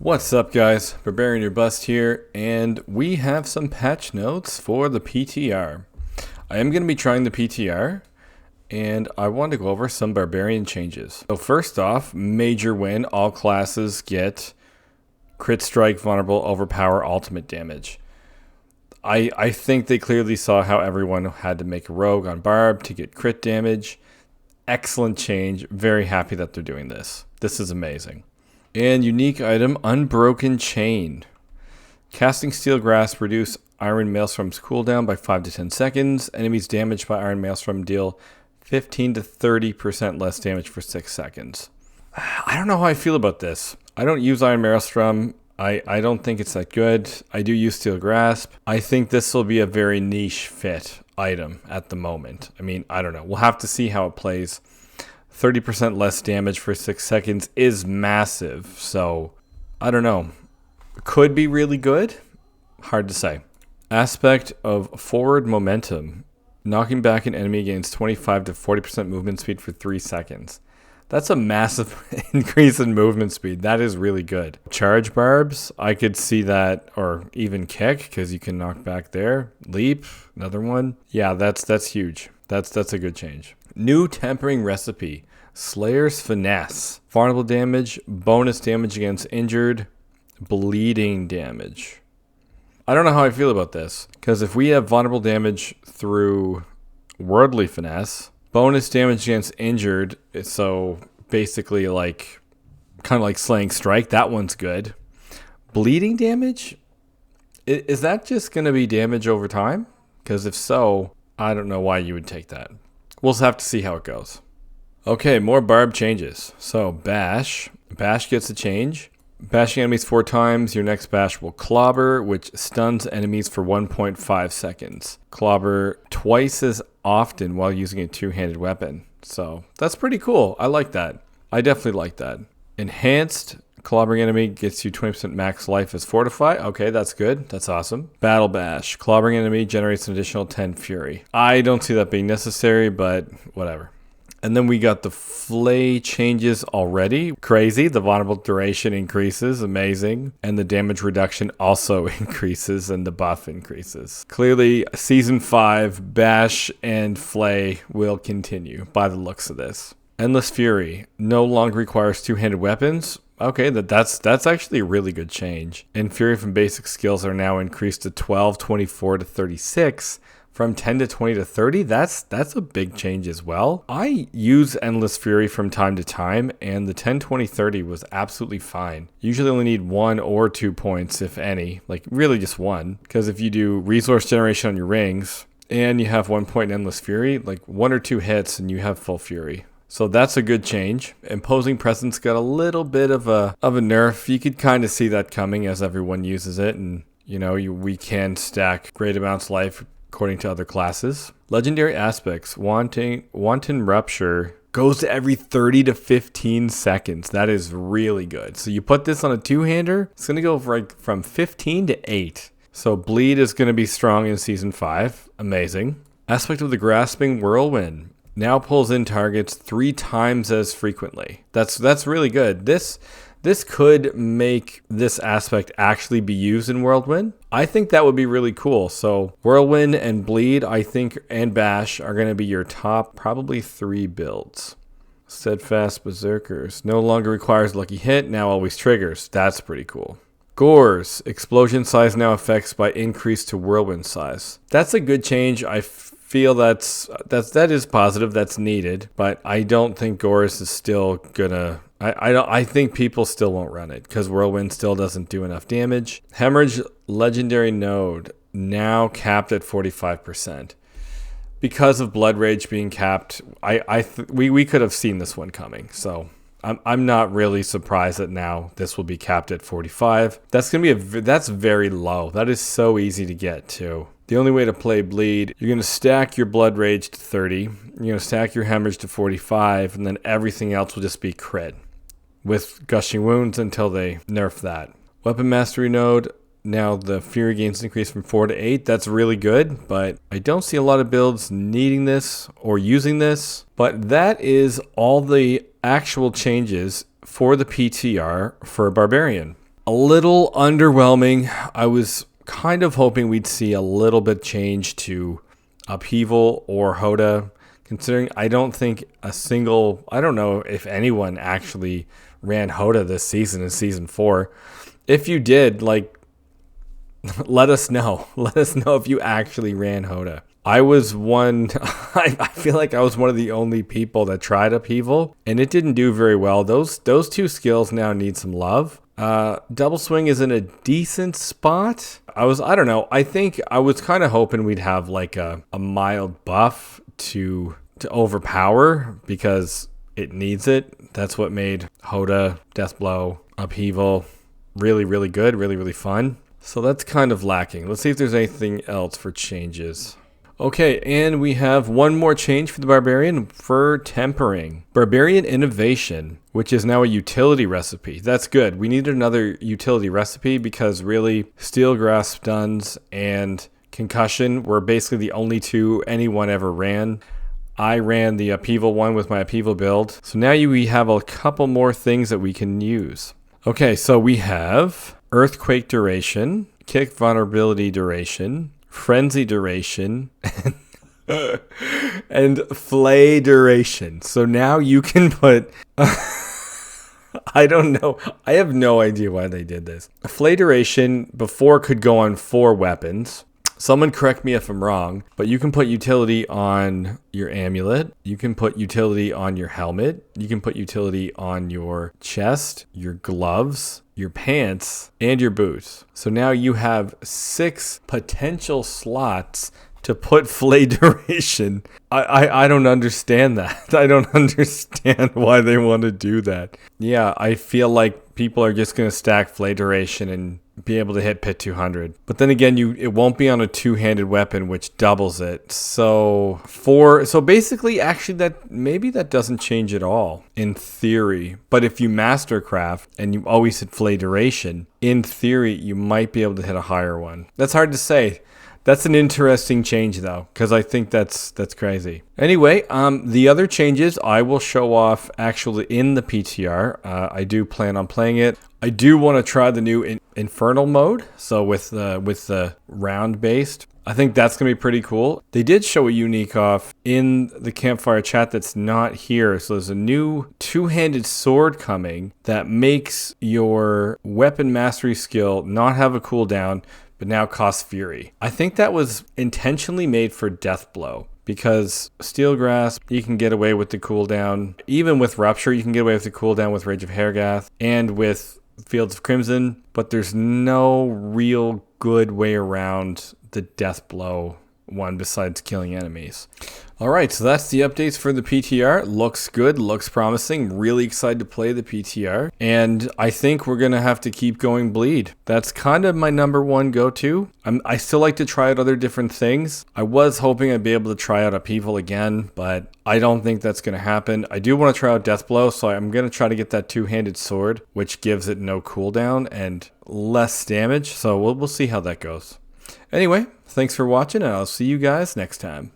What's up, guys? Barbarian your bust here, and we have some patch notes for the PTR. I am going to be trying the PTR, and I want to go over some Barbarian changes. So first off, major win, all classes get crit strike, vulnerable, overpower, ultimate damage. I think they clearly saw how everyone had to make a rogue on Barb to get crit damage. Excellent change. Very happy that they're doing this. This is amazing. And unique item, Unbroken Chain. Casting Steel Grasp reduce Iron Maelstrom's cooldown by 5 to 10 seconds. Enemies damaged by Iron Maelstrom deal 15 to 30% less damage for 6 seconds. I don't know how I feel about this. I don't use Iron Maelstrom. I don't think it's that good. I do use Steel Grasp. I think this will be a very niche fit item at the moment. I mean, I don't know. We'll have to see how it plays. 30% less damage for 6 seconds is massive, so I don't know. Could be really good. Hard to say. Aspect of forward momentum. Knocking back an enemy gains 25 to 40% movement speed for 3 seconds. That's a massive increase in movement speed. That is really good. Charge barbs, I could see that, or even kick, because you can knock back there. Leap, another one. Yeah, that's huge. That's a good change. New tempering recipe. Slayer's Finesse. Vulnerable damage, bonus damage against injured, bleeding damage. I don't know how I feel about this, because if we have vulnerable damage through Worldly Finesse, bonus damage against injured, so basically kind of like Slaying Strike, that one's good. Bleeding damage? Is that just going to be damage over time? Because if so, I don't know why you would take that. We'll have to see how it goes. Okay, more Barb changes. So Bash gets a change. Bashing enemies 4 times, your next bash will clobber, which stuns enemies for 1.5 seconds. Clobber twice as often while using a two-handed weapon. So that's pretty cool. I like that. I definitely like that. Enhanced clobbering enemy gets you 20% max life as Fortify. Okay, that's good. That's awesome. Battle Bash. Clobbering enemy generates an additional 10 Fury. I don't see that being necessary, but whatever. And then we got the Flay changes already. Crazy. The vulnerable duration increases. Amazing. And the damage reduction also increases and the buff increases. Clearly, Season 5, Bash and Flay will continue by the looks of this. Endless Fury. No longer requires two-handed weapons. Okay, that's actually a really good change. And Fury from basic skills are now increased to 12, 24 to 36. From 10 to 20 to 30, that's a big change as well. I use Endless Fury from time to time, and the 10, 20, 30 was absolutely fine. Usually only need 1 or 2 points, if any. Like, really just 1. Because if you do resource generation on your rings, and you have 1 point in Endless Fury, like 1 or 2 hits, and you have full Fury. So that's a good change. Imposing Presence got a little bit of a nerf. You could kind of see that coming as everyone uses it, and we can stack great amounts of life according to other classes. Legendary aspects. Wanton Rupture goes to every 30 to 15 seconds. That is really good. So you put this on a two-hander, it's going to go from 15 to 8. So Bleed is going to be strong in Season 5. Amazing. Aspect of the Grasping Whirlwind. Now pulls in targets 3 times as frequently. That's really good. This could make this aspect actually be used in Whirlwind. I think that would be really cool. So Whirlwind and Bleed, I think, and Bash are going to be your top probably 3 builds. Steadfast Berserkers. No longer requires Lucky Hit, now always triggers. That's pretty cool. Gores. Explosion size now affects by increase to Whirlwind size. That's a good change. I feel that is positive. That's needed. But I don't think Gores is still gonna... I think people still won't run it because Whirlwind still doesn't do enough damage. Hemorrhage Legendary Node now capped at 45%. Because of Blood Rage being capped, we could have seen this one coming. So I'm not really surprised that now this will be capped at 45. That's gonna be that's very low. That is so easy to get too. The only way to play Bleed, you're going to stack your Blood Rage to 30, you're going to stack your Hemorrhage to 45, and then everything else will just be crit with Gushing Wounds until they nerf that. Weapon Mastery Node, now the Fury gains increase from 4 to 8. That's really good, but I don't see a lot of builds needing this or using this. But that is all the actual changes for the PTR for Barbarian. A little underwhelming. I was kind of hoping we'd see a little bit change to Upheaval or HotA, considering I don't think I don't know if anyone actually ran HotA this season in season 4. If you did, like, let us know. Let us know if you actually ran HotA. I was one, I feel like I was one of the only people that tried Upheaval, and it didn't do very well. Those two skills now need some love. Double swing is in a decent spot. I don't know. I think I was kind of hoping we'd have like a mild buff to overpower because it needs it. That's what made HotA, Deathblow, Upheaval really, really good, really, really fun. So that's kind of lacking. Let's see if there's anything else for changes. Okay, and we have one more change for the Barbarian for tempering. Barbarian Innovation, which is now a utility recipe. That's good. We needed another utility recipe because really Steel Grasp stuns and Concussion were basically the only two anyone ever ran. I ran the Upheaval one with my Upheaval build. So now we have a couple more things that we can use. Okay, so we have Earthquake Duration, Kick Vulnerability Duration, Frenzy Duration, and Flay Duration. So now you can put... I don't know. I have no idea why they did this. Flay Duration before could go on 4 weapons. Someone correct me if I'm wrong, but you can put utility on your amulet. You can put utility on your helmet. You can put utility on your chest, your gloves, your pants, and your boots. So now you have 6 potential slots to put Flay Duration. I don't understand that. I don't understand why they want to do that. Yeah, I feel like people are just going to stack Flay Duration and be able to hit Pit 200. But then again, it won't be on a 2-handed weapon, which doubles it. So basically, actually, that doesn't change at all in theory. But if you Mastercraft and you always hit Flay Duration, in theory, you might be able to hit a higher one. That's hard to say. That's an interesting change, though, because I think that's crazy. Anyway, the other changes I will show off actually in the PTR. I do plan on playing it. I do want to try the new Infernal mode, so with the round based. I think that's going to be pretty cool. They did show a unique off in the campfire chat that's not here. So there's a new 2-handed sword coming that makes your weapon mastery skill not have a cooldown, but now costs Fury. I think that was intentionally made for Deathblow because Steel Grasp, you can get away with the cooldown. Even with Rupture, you can get away with the cooldown with Rage of Hergath and with Fields of Crimson, but there's no real good way around the Deathblow one besides killing enemies. Alright, so that's the updates for the PTR. Looks good, looks promising. Really excited to play the PTR. And I think we're going to have to keep going bleed. That's kind of my number one go-to. I still like to try out other different things. I was hoping I'd be able to try out Upheaval again, but I don't think that's going to happen. I do want to try out Deathblow, so I'm going to try to get that 2-handed sword, which gives it no cooldown and less damage. So we'll see how that goes. Anyway, thanks for watching, and I'll see you guys next time.